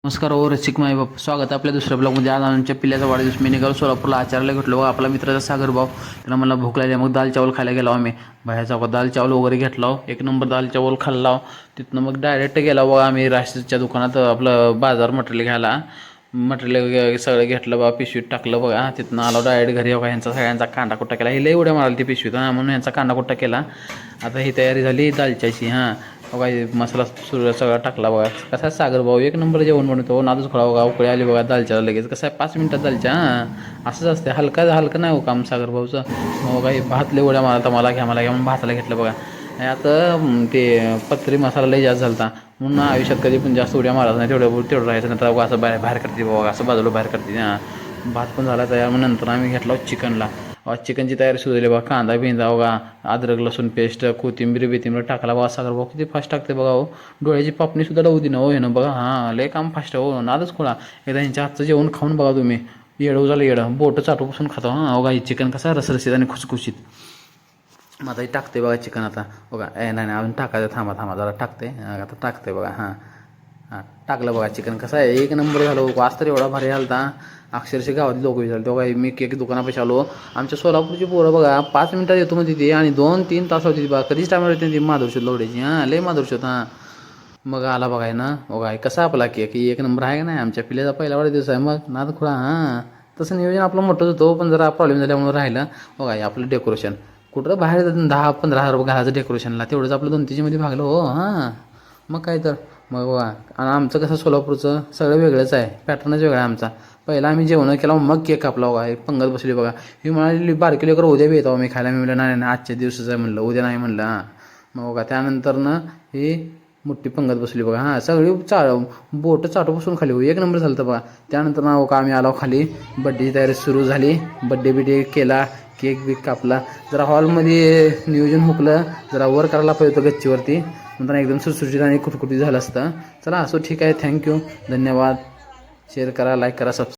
नमस्कार ओ रसिक माई बाप, स्वागत आहे आपल्या दुसऱ्या ब्लॉगमध्ये. आज आमच्या पिल्ल्याचा वाढदिवस. मी निघालो सोलापूरला, आचार्याला घेतलो. आपला मित्राचा सागर भाऊ, त्याला मला भूक लागली. मग दाल चावल खायला गेलो आम्ही बाहेरचा. दाल चावल वगैरे घेतला, एक नंबर दाल चावल खाल्ला. तिथनं मग डायरेक्ट गेला बघा आम्ही राशीच्या दुकानात, आपलं बाजार मटेरियल घ्यायला. मटेरियल सगळं घेतलं बघा, पिशवीत टाकलं बघा. तिथनं आलो डायरेक्ट घरी. बघा ह्यांचा सगळ्यांचा कांदा कुट्टा केला. हे लई उड्या मारायला ती पिशवीत, म्हणून ह्यांचा कांदा कुट्टा केला. आता ही तयारी झाली दालच्याची. बघा मसाला सगळा टाकला बघा. कसा आहे सागर भाऊ, एक नंबर जेवण बनवतो. नादच खोळा बघा, उकळी आली बघा दालच्याला लगेच. कसं आहे 5 मिनिटात दालच्या. असंच असते, हलकं नाही हो काम सागर भाऊचं. मग बघा हे भात लई उड्या मारता, मला घ्या म्हणून भाताला घेतलं बघा. आता ते पत्री मसाला लई जास्त झालता, म्हणून आयुष्यात कधी पण जास्त उड्या मारायचं नाही. तेवढं राहायचं, नंतर असं बाहेर करते बघा, असं बाजूला बाहेर करते. भात पण झाला तयार. मग नंतर आम्ही घेतला चिकनला. चिकनची तयारी सुरू झाली बघा. कांदा बिंदा बघा, अद्रक लसूण पेस्ट, कोथिंबीर टाकला बघा. सागर भाऊ किती फास्ट टाकते बघा हो. डोळ्याची पापणी सुद्धा लावू दे ना हो ना बघा. लय काम फास्ट आहे हो, नादच खोळा. एकदा ह्यांच्या हातचं जेवण खाऊन बघा तुम्ही, येडं झालं येडं. बोटं चाटूपासून खातो. बघा हे चिकन कसं आहे, रसरशीत आणि खुसखुशीत. मग आता टाकते बघा चिकन. आता बघा नाही अजून टाकायचं, थांबा जरा टाकते. आता टाकते बघा. टाकलं बघा चिकन. कसं आहे, एक नंबर झालं. वास तर एवढा भारी झाला, अक्षरशः गावातली लोक विचारले. तेव्हा मी केक दुकानापाशी आलो. आमच्या सोलापूरची पोरं बघा 5 मिनिटात येतो म्हणते ती, आणि 2-3 तास होती बघा. कधीच टायमार येते ती माधुरशोध लवड्याची. लय माधुरशोध. मग आला बघाय ना बघा कसा आपला केक, एक नंबर आहे का नाही. आमच्या पिल्ल्याचा पहिला वाढदिवस आहे. मग नाद खुळा. तसं नियोजन आपलं मोठंच होतं, पण जरा प्रॉब्लेम झाल्यामुळे राहिलं बघा. आपलं डेकोरेशन कुठं बाहेर 10-15 हजार रुपये घालायचं डेकोरेशनला, तेवढंच आपलं 2-3मध्ये भागलं हो. मग काय तर. मग बघा, आणि आमचं कसं सोलापूरचं सगळं वेगळंच आहे, पॅटर्नच वेगळा आहे आमचा. पहिला आम्ही जेवण केला, मग केक कापला बघा. एक पंगत बसली बघा. ही म्हणाली बारकी लेकर उद्या बी येतो मी खायला. मी म्हणलं नाही आजच्या दिवसाचं आहे म्हणलं, उद्या नाही म्हणलं. मग बघा त्यानंतर ना ही मोठी पंगत बसली बघा. सगळी बोटं चाटूपासून खाली हो, एक नंबर झालं तर बघा. त्यानंतर ना बघा आम्ही आलो खाली. बड्डेची तयारी सुरू झाली. बड्डे केला, केक बिक कापला. जरा हॉलमध्ये नियोजन हुकलं, जरा वर करायला पाहिजे होतं गच्चीवरती, नंतर एकदम सुटसुटीत आणि कुटकुटीत झालं असतं. चला असो ठीक आहे. थँक्यू, धन्यवाद. शेअर करा, लाईक करा, सबस्क्राईब